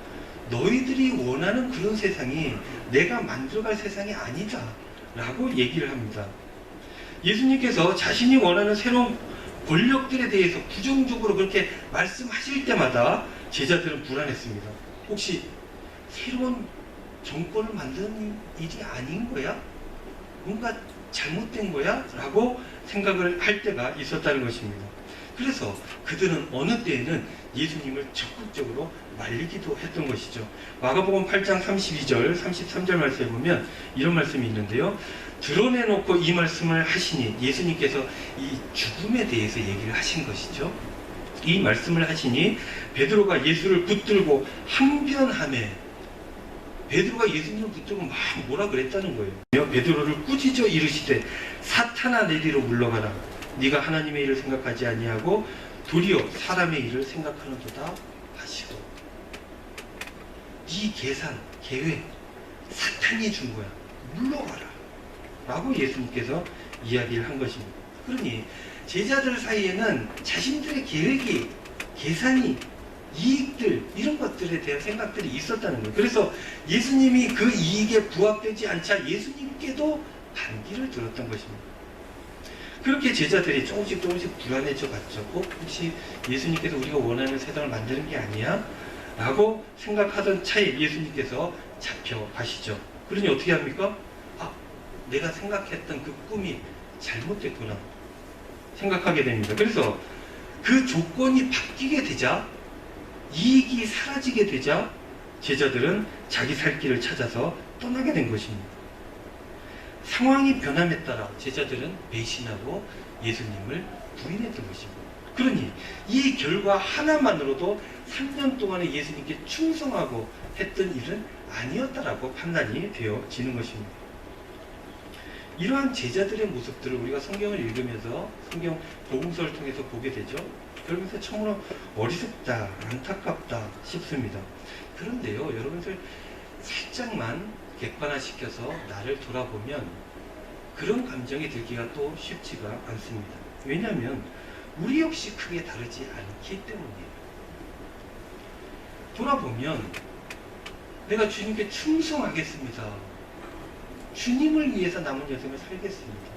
너희들이 원하는 그런 세상이 내가 만들어갈 세상이 아니다 라고 얘기를 합니다. 예수님께서 자신이 원하는 새로운 권력들에 대해서 부정적으로 그렇게 말씀하실 때마다 제자들은 불안했습니다. 혹시 새로운 정권을 만드는 일이 아닌 거야? 뭔가 잘못된 거야? 라고 생각을 할 때가 있었다는 것입니다. 그래서 그들은 어느 때에는 예수님을 적극적으로 말리기도 했던 것이죠. 마가복음 8장 32절, 33절 말씀에 보면 이런 말씀이 있는데요. 드러내놓고 이 말씀을 하시니, 예수님께서 이 죽음에 대해서 얘기를 하신 것이죠. 이 말씀을 하시니 베드로가 예수를 붙들고 항변하매, 베드로가 예수님을 붙들고 막 뭐라 그랬다는 거예요. 베드로를 꾸짖어 이르시되 사탄아 내리로 물러가라. 네가 하나님의 일을 생각하지 아니하고 도리어 사람의 일을 생각하는도다 하시고. 이 계산, 계획 사탄이 준 거야. 물러가라 라고 예수님께서 이야기를 한 것입니다. 그러니 제자들 사이에는 자신들의 계획이, 계산이, 이익들, 이런 것들에 대한 생각들이 있었다는 거예요. 그래서 예수님이 그 이익에 부합되지 않자 예수님께도 반기를 들었던 것입니다. 그렇게 제자들이 조금씩 불안해져 갔죠. 혹시 예수님께서 우리가 원하는 세상을 만드는 게 아니야? 라고 생각하던 차에 예수님께서 잡혀가시죠. 그러니 어떻게 합니까? 내가 생각했던 그 꿈이 잘못됐구나 생각하게 됩니다. 그래서 그 조건이 바뀌게 되자, 이익이 사라지게 되자 제자들은 자기 살 길을 찾아서 떠나게 된 것입니다. 상황이 변함에 따라 제자들은 배신하고 예수님을 부인했던 것입니다. 그러니 이 결과 하나만으로도 3년 동안에 예수님께 충성하고 했던 일은 아니었다라고 판단이 되어지는 것입니다. 이러한 제자들의 모습들을 우리가 성경을 읽으면서 성경 복음서를 통해서 보게 되죠. 그러면서 참으로 어리석다, 안타깝다 싶습니다. 그런데요, 여러분들 살짝만 객관화시켜서 나를 돌아보면 그런 감정이 들기가 또 쉽지가 않습니다. 왜냐하면 우리 역시 크게 다르지 않기 때문이에요. 돌아보면 내가 주님께 충성하겠습니다. 주님을 위해서 남은 여생을 살겠습니다.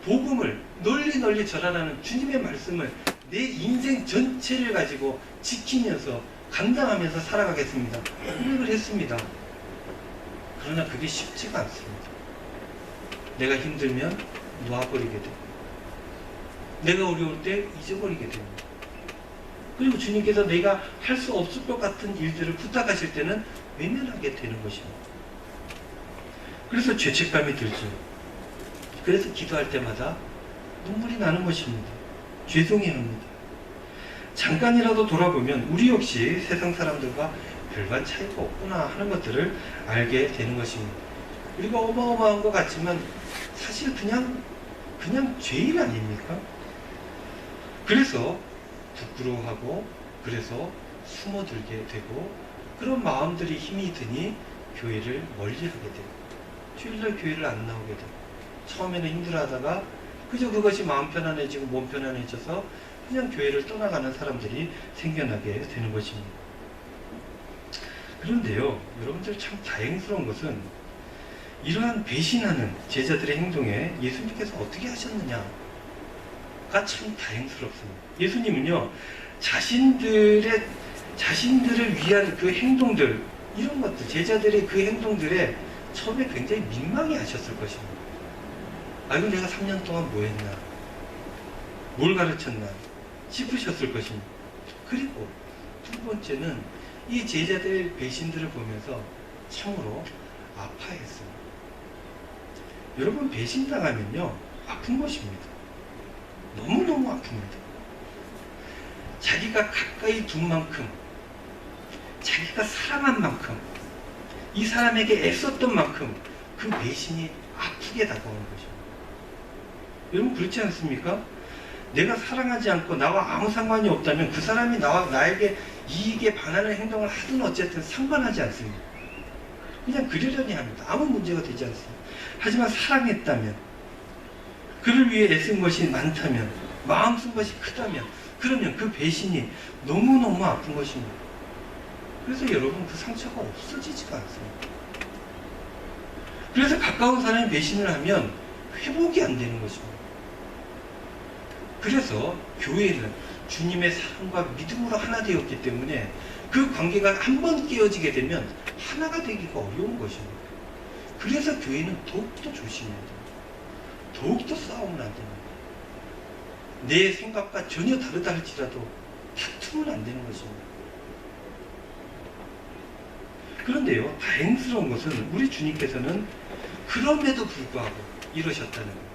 복음을 널리 전하라는 주님의 말씀을 내 인생 전체를 가지고 지키면서 감당하면서 살아가겠습니다. 고백을 했습니다. 그러나 그게 쉽지가 않습니다. 내가 힘들면 놔버리게 되고 내가 어려울 때 잊어버리게 됩니다. 그리고 주님께서 내가 할 수 없을 것 같은 일들을 부탁하실 때는 외면하게 되는 것입니다. 그래서 죄책감이 들죠. 그래서 기도할 때마다 눈물이 나는 것입니다. 죄송해합니다. 잠깐이라도 돌아보면 우리 역시 세상 사람들과 별반 차이가 없구나 하는 것들을 알게 되는 것입니다. 우리가 어마어마한 것 같지만 사실 그냥 죄인 아닙니까? 그래서 부끄러워하고 그래서 숨어들게 되고 그런 마음들이 힘이 드니 교회를 멀리하게 되고 주일날 교회를 안 나오게 되고 처음에는 힘들어하다가 그저 그것이 마음 편안해지고 몸 편안해져서 그냥 교회를 떠나가는 사람들이 생겨나게 되는 것입니다. 그런데요, 여러분들 참 다행스러운 것은 이러한 배신하는 제자들의 행동에 예수님께서 어떻게 하셨느냐가 참 다행스럽습니다. 예수님은요, 자신들을 위한 그 행동들, 이런 것들, 제자들의 그 행동들에 처음에 굉장히 민망해 하셨을 것입니다. 아이고, 내가 3년 동안 뭐 했나? 뭘 가르쳤나? 싶으셨을 것입니다. 그리고 두 번째는 이 제자들의 배신들을 보면서 참으로 아파했습니다. 여러분, 배신당하면요, 아픈 것입니다. 너무너무 아픕니다. 자기가 가까이 둔 만큼, 자기가 사랑한 만큼, 이 사람에게 애썼던 만큼 그 배신이 아프게 다가오는 거죠. 여러분, 그렇지 않습니까? 내가 사랑하지 않고 나와 아무 상관이 없다면 그 사람이 나에게 이익에 반하는 행동을 하든 어쨌든 상관하지 않습니다. 그냥 그러려니 합니다. 아무 문제가 되지 않습니다. 하지만 사랑했다면, 그를 위해 애쓴 것이 많다면, 마음 쓴 것이 크다면, 그러면 그 배신이 너무너무 아픈 것입니다. 그래서 여러분, 그 상처가 없어지지가 않습니다. 그래서 가까운 사람이 배신을 하면 회복이 안 되는 것입니다. 그래서 교회는 주님의 사랑과 믿음으로 하나 되었기 때문에 그 관계가 한번 깨어지게 되면 하나가 되기가 어려운 것입니다. 그래서 교회는 더욱더 조심해야 됩니다. 더욱더 싸우면 안 됩니다. 내 생각과 전혀 다르다 할지라도 다투면 안 되는 것입니다. 그런데요, 다행스러운 것은 우리 주님께서는 그럼에도 불구하고 이러셨다는 거예요.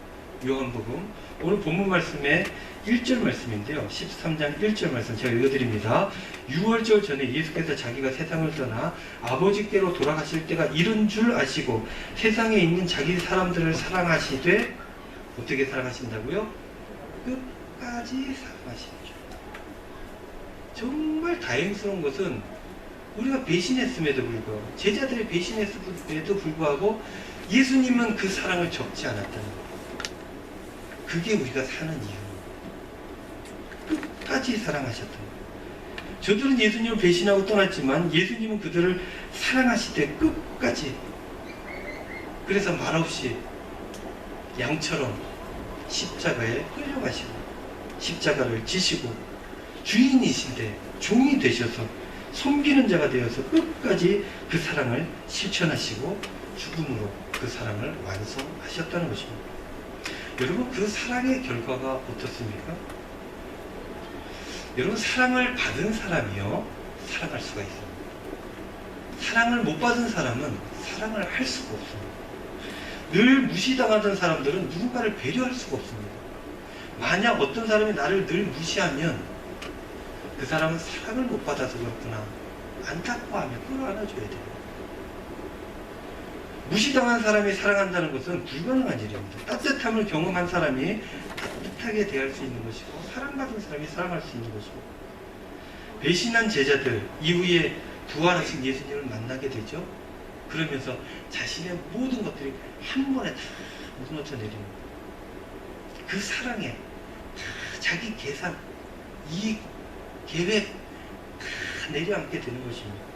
요한복음 오늘 본문 말씀의 1절 말씀인데요. 13장 1절 말씀 제가 읽어드립니다. 6월절 전에 예수께서 자기가 세상을 떠나 아버지께로 돌아가실 때가 이른 줄 아시고 세상에 있는 자기 사람들을 사랑하시되 어떻게 사랑하신다고요? 끝까지 사랑하십시오. 정말 다행스러운 것은 우리가 배신했음에도 불구하고 제자들이 배신했음에도 불구하고 예수님은 그 사랑을 접지 않았다는 거예요. 그게 우리가 사는 이유입니다. 끝까지 사랑하셨던 거예요. 저들은 예수님을 배신하고 떠났지만 예수님은 그들을 사랑하시되 끝까지, 그래서 말없이 양처럼 십자가에 끌려가시고 십자가를 지시고 주인이신데 종이 되셔서 섬기는 자가 되어서 끝까지 그 사랑을 실천하시고 죽음으로 그 사랑을 완성하셨다는 것입니다. 여러분, 그 사랑의 결과가 어떻습니까? 여러분, 사랑을 받은 사람이요, 사랑할 수가 있습니다. 사랑을 못 받은 사람은 사랑을 할 수가 없습니다. 늘 무시당하던 사람들은 누군가를 배려할 수가 없습니다. 만약 어떤 사람이 나를 늘 무시하면 그 사람은 사랑을 못 받아서 그렇구나 안타까워하며 끌어안아줘야 돼요. 무시당한 사람이 사랑한다는 것은 불가능한 일입니다. 따뜻함을 경험한 사람이 따뜻하게 대할 수 있는 것이고 사랑받은 사람이 사랑할 수 있는 것이고 배신한 제자들 이후에 부활하신 예수님을 만나게 되죠. 그러면서 자신의 모든 것들이 한 번에 다 무너져 내립니다. 그 사랑에 다 자기 계산, 이익, 계획 다 내려앉게 되는 것입니다.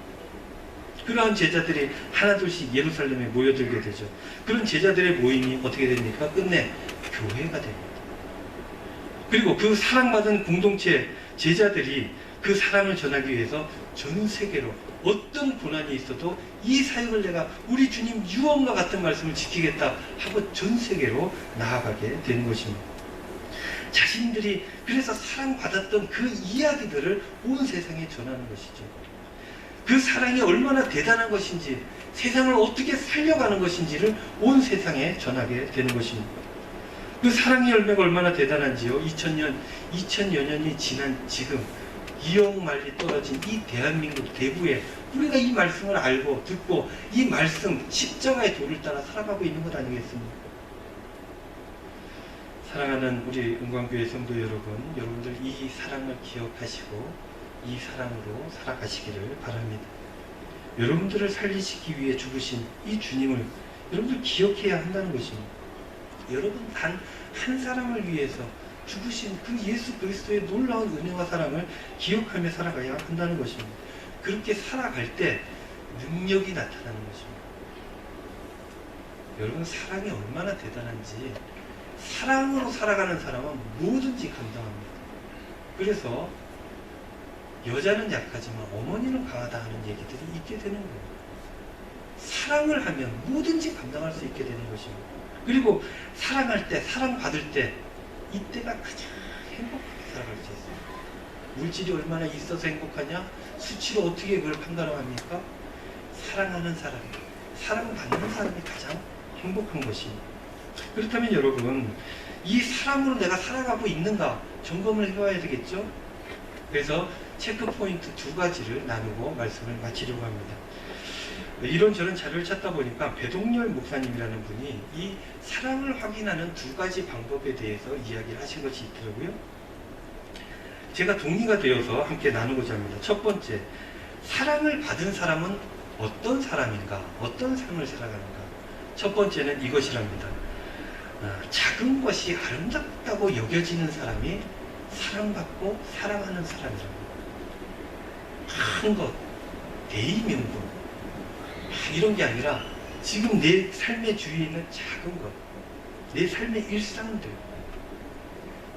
그러한 제자들이 하나둘씩 예루살렘에 모여들게 되죠. 그런 제자들의 모임이 어떻게 됩니까? 끝내 교회가 됩니다. 그리고 그 사랑받은 공동체 제자들이 그 사랑을 전하기 위해서 전 세계로 어떤 고난이 있어도 이 사역을 내가 우리 주님 유언과 같은 말씀을 지키겠다 하고 전 세계로 나아가게 되는 것입니다. 자신들이 그래서 사랑받았던 그 이야기들을 온 세상에 전하는 것이죠. 그 사랑이 얼마나 대단한 것인지 세상을 어떻게 살려가는 것인지를 온 세상에 전하게 되는 것입니다. 그 사랑의 열매가 얼마나 대단한지요. 2000여 년이 지난 지금 이억만리 떨어진 이 대한민국 대구에 우리가 이 말씀을 알고 듣고 이 말씀 십자가의 도를 따라 살아가고 있는 것 아니겠습니까? 사랑하는 우리 은광교회 성도 여러분, 여러분들 이 사랑을 기억하시고 이 사랑으로 살아가시기를 바랍니다. 여러분들을 살리시기 위해 죽으신 이 주님을 여러분들 기억해야 한다는 것입니다. 여러분 단 한 사람을 위해서 죽으신 그 예수 그리스도의 놀라운 은혜와 사랑을 기억하며 살아가야 한다는 것입니다. 그렇게 살아갈 때 능력이 나타나는 것입니다. 여러분 사랑이 얼마나 대단한지 사랑으로 살아가는 사람은 뭐든지 감당합니다. 그래서 여자는 약하지만 어머니는 강하다 하는 얘기들이 있게 되는 거예요. 사랑을 하면 뭐든지 감당할 수 있게 되는 것입니다. 그리고 사랑할 때, 사랑받을 때 이때가 가장 행복하게 살아갈 수 있어요. 물질이 얼마나 있어서 행복하냐? 수치로 어떻게 그걸 판단합니까? 사랑하는 사람, 사랑받는 사람이 가장 행복한 것입니다. 그렇다면 여러분, 이 사랑으로 내가 살아가고 있는가 점검을 해봐야 되겠죠? 그래서 체크포인트 2가지를 나누고 말씀을 마치려고 합니다. 이런저런 자료를 찾다 보니까 배동열 목사님이라는 분이 이 사랑을 확인하는 2가지 방법에 대해서 이야기를 하신 것이 있더라고요. 제가 동의가 되어서 함께 나누고자 합니다. 첫 번째, 사랑을 받은 사람은 어떤 사람인가? 어떤 삶을 살아가는가? 첫 번째는 이것이랍니다. 작은 것이 아름답다고 여겨지는 사람이 사랑받고 사랑하는 사람이랍니다. 큰 것, 대의명분 이런 게 아니라 지금 내 삶의 주위에 있는 작은 것, 내 삶의 일상들,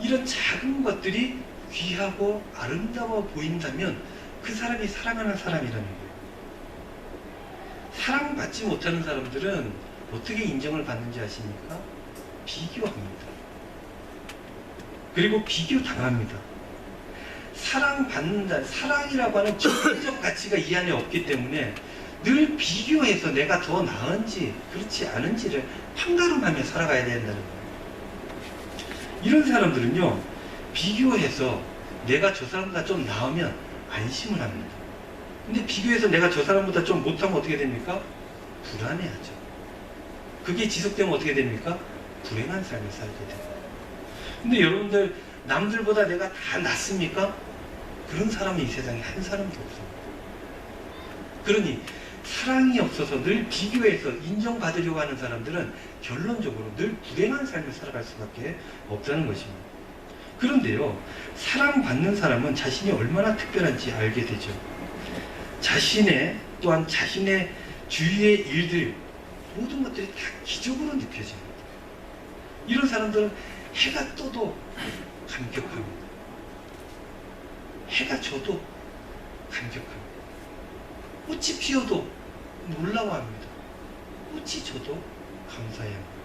이런 작은 것들이 귀하고 아름다워 보인다면 그 사람이 사랑하는 사람이라는 거예요. 사랑받지 못하는 사람들은 어떻게 인정을 받는지 아십니까? 비교합니다. 그리고 비교당합니다. 사랑받는다, 사랑이라고 하는 절대적 가치가 이 안에 없기 때문에 늘 비교해서 내가 더 나은지 그렇지 않은지를 판가름하며 살아가야 된다는 거예요. 이런 사람들은요, 비교해서 내가 저 사람보다 좀 나으면 안심을 합니다. 근데 비교해서 내가 저 사람보다 좀 못하면 어떻게 됩니까? 불안해하죠. 그게 지속되면 어떻게 됩니까? 불행한 삶을 살게 됩니다. 근데 여러분들 남들보다 내가 다 낫습니까? 그런 사람이 이 세상에 한 사람도 없습니다. 그러니 사랑이 없어서 늘 비교해서 인정받으려고 하는 사람들은 결론적으로 늘 불행한 삶을 살아갈 수밖에 없다는 것입니다. 그런데요, 사랑받는 사람은 자신이 얼마나 특별한지 알게 되죠. 또한 자신의 주위의 일들, 모든 것들이 다 기적으로 느껴집니다. 이런 사람들은 해가 떠도 감격합니다. 해가 져도 감격합니다. 꽃이 피어도 놀라워합니다. 꽃이 져도 감사해합니다.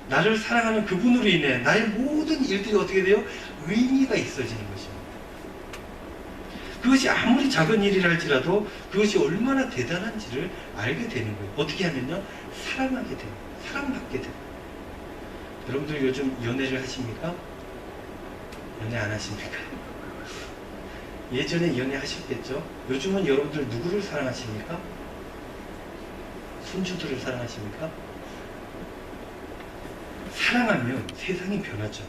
나를 사랑하는 그분으로 인해 나의 모든 일들이 어떻게 돼요? 의미가 있어지는 것입니다. 그것이 그것이 아무리 작은 일이라 할지라도 그것이 얼마나 대단한지를 알게 되는 거예요. 어떻게 하면요? 사랑하게 돼요. 사랑받게 돼요. 여러분들 요즘 연애를 하십니까? 연애 안 하십니까? 예전에 연애 하셨겠죠? 요즘은 여러분들 누구를 사랑하십니까? 손주들을 사랑하십니까? 사랑하면 세상이 변하죠.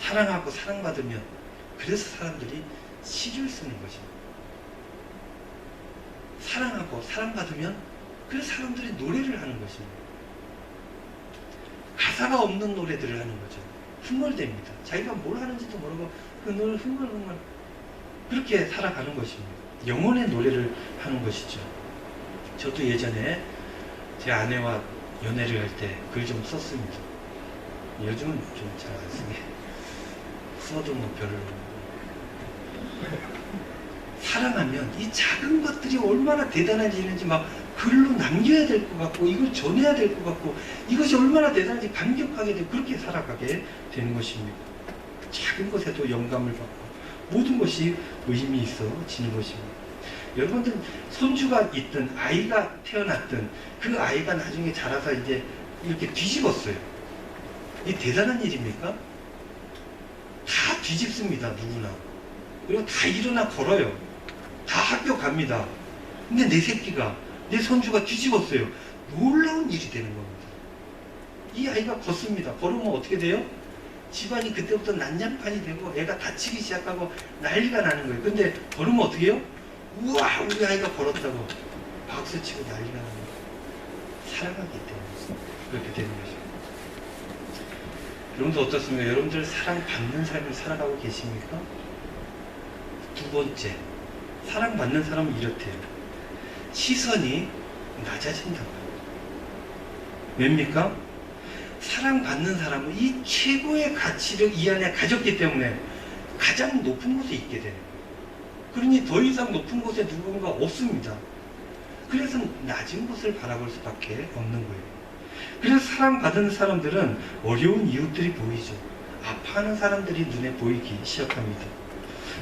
사랑하고 사랑받으면 그래서 사람들이 시를 쓰는 것입니다. 사랑하고 사랑받으면 그래서 사람들이 노래를 하는 것입니다. 가사가 없는 노래들을 하는 거죠. 흥얼댑니다. 자기가 뭘 하는지도 모르고 흥얼 그렇게 살아가는 것입니다. 영혼의 노래를 하는 것이죠. 저도 예전에 제 아내와 연애를 할 때 글 좀 썼습니다. 요즘은 좀 잘 안 쓰게. 써도 뭐 별로. 사랑하면 이 작은 것들이 얼마나 대단한지 있는지 막 글로 남겨야 될 것 같고 이걸 전해야 될 것 같고 이것이 얼마나 대단한지 감격하게 되고 그렇게 살아가게 되는 것입니다. 작은 것에도 영감을 받고 모든 것이 의미 있어지는 것입니다. 여러분들 손주가 있든 아이가 태어났든 그 아이가 나중에 자라서 이제 이렇게 뒤집었어요. 이 대단한 일입니까? 다 뒤집습니다. 누구나. 그리고 다 일어나 걸어요. 다 학교 갑니다. 근데 내 새끼가 내 손주가 뒤집었어요. 놀라운 일이 되는 겁니다. 이 아이가 걷습니다. 걸으면 어떻게 돼요? 집안이 그때부터 난장판이 되고 애가 다치기 시작하고 난리가 나는 거예요. 근데 걸으면 어떻게 해요? 우와 우리 아이가 걸었다고 박수치고 난리가 나는 거예요. 사랑하기 때문에 그렇게 되는 거죠. 여러분들 어떻습니까? 여러분들 사랑받는 삶을 살아가고 계십니까? 두 번째, 사랑받는 사람은 이렇대요. 시선이 낮아진다고요. 왜입니까? 사랑받는 사람은 이 최고의 가치를 이 안에 가졌기 때문에 가장 높은 곳에 있게 되는 거예요. 그러니 더 이상 높은 곳에 누군가 없습니다. 그래서 낮은 곳을 바라볼 수밖에 없는 거예요. 그래서 사랑받은 사람들은 어려운 이웃들이 보이죠. 아파하는 사람들이 눈에 보이기 시작합니다.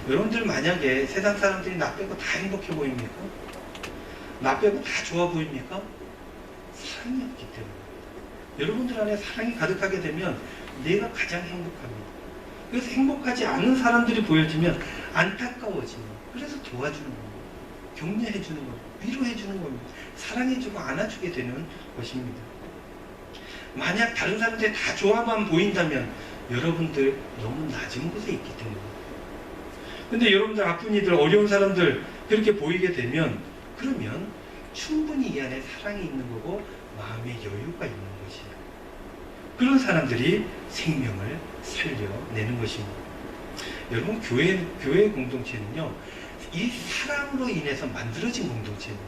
여러분들 만약에 세상 사람들이 나 빼고 다 행복해 보입니까? 나 빼고 다 좋아 보입니까? 사랑이 없기 때문에. 여러분들 안에 사랑이 가득하게 되면 내가 가장 행복합니다. 그래서 행복하지 않은 사람들이 보여지면 안타까워지는, 그래서 도와주는 겁니다. 격려해주는 겁니다. 위로해주는 겁니다. 사랑해주고 안아주게 되는 것입니다. 만약 다른 사람들이 다 좋아만 보인다면 여러분들 너무 낮은 곳에 있기 때문입니다. 근데 여러분들 아픈 이들, 어려운 사람들 그렇게 보이게 되면 그러면 충분히 이 안에 사랑이 있는 거고 마음의 여유가 있는 것이에요. 그런 사람들이 생명을 살려내는 것입니다. 여러분 교회 공동체는요, 이 사랑으로 인해서 만들어진 공동체입니다.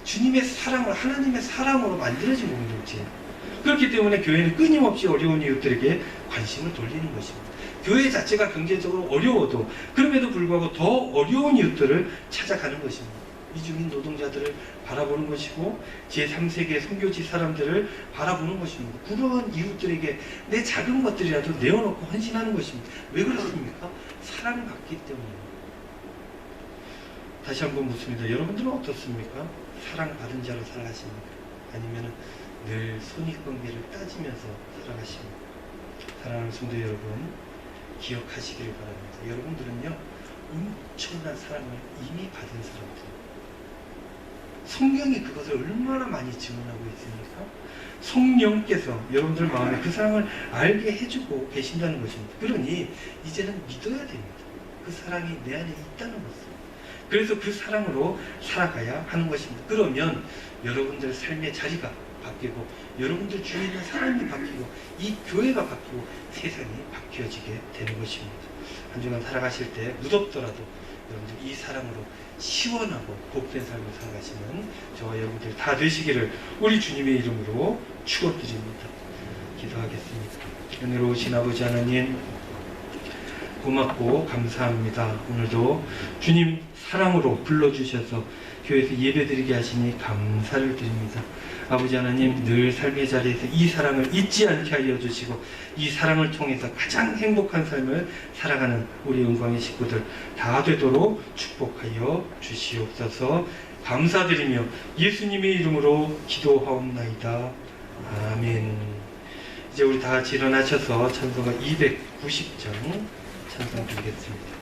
주님의 사랑으로, 하나님의 사랑으로 만들어진 공동체예요. 그렇기 때문에 교회는 끊임없이 어려운 이웃들에게 관심을 돌리는 것입니다. 교회 자체가 경제적으로 어려워도 그럼에도 불구하고 더 어려운 이웃들을 찾아가는 것입니다. 이주민 노동자들을 바라보는 것이고 제3세계 선교지 사람들을 바라보는 것입니다. 그런 이웃들에게 내 작은 것들이라도 내어놓고 헌신하는 것입니다. 왜 그렇습니까? 사랑받기 때문입니다. 다시 한번 묻습니다. 여러분들은 어떻습니까? 사랑받은 자로 살아가십니까? 아니면 늘 손익관계를 따지면서 살아가십니까? 사랑하는 성도 여러분, 기억하시기를 바랍니다. 여러분들은요, 엄청난 사랑을 이미 받은 사람들. 성경이 그것을 얼마나 많이 증언하고 있습니까? 성령께서 여러분들 마음에 그 사랑을 알게 해주고 계신다는 것입니다. 그러니 이제는 믿어야 됩니다. 그 사랑이 내 안에 있다는 것을. 그래서 그 사랑으로 살아가야 하는 것입니다. 그러면 여러분들 삶의 자리가 바뀌고 여러분들 주위에 있는 사람이 바뀌고 이 교회가 바뀌고 세상이 바뀌어지게 되는 것입니다. 한 주간 살아가실 때 무덥더라도 여러분들 이 사랑으로 시원하고 복된 삶을 살아가시는 저와 여러분들 다 되시기를 우리 주님의 이름으로 축원드립니다. 기도하겠습니다. 은혜로우신 아버지 하나님, 고맙고 감사합니다. 오늘도 주님 사랑으로 불러주셔서 교회에서 예배드리게 하시니 감사를 드립니다. 아버지 하나님, 늘 삶의 자리에서 이 사랑을 잊지 않게 하여 주시고 이 사랑을 통해서 가장 행복한 삶을 살아가는 우리 은광의 식구들 다 되도록 축복하여 주시옵소서. 감사드리며 예수님의 이름으로 기도하옵나이다. 아멘. 이제 우리 다 같이 일어나셔서 찬송가 290장 찬송 드리겠습니다.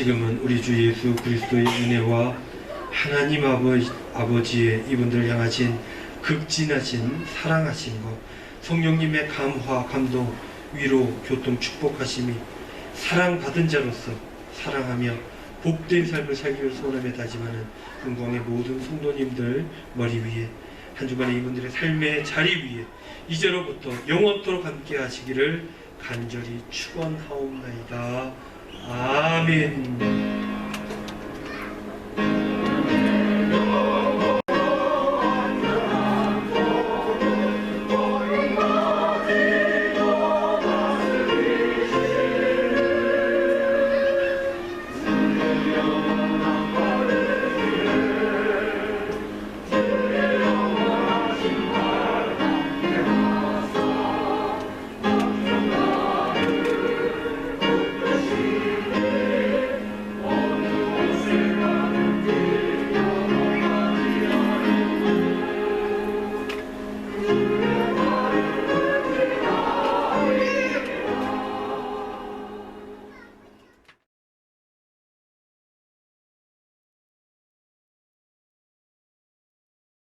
지금은 우리 주 예수 그리스도의 은혜와 하나님 아버지의 이분들을 향하신 극진하신 사랑하신 것, 성령님의 감화, 감동, 위로, 교통, 축복하심이 사랑받은 자로서 사랑하며 복된 삶을 살기를 소원하며 다짐하는 은광의 모든 성도님들 머리 위에, 한 주간의 이분들의 삶의 자리 위에 이제로부터 영원토록 함께 하시기를 간절히 축원하옵나이다. 아멘.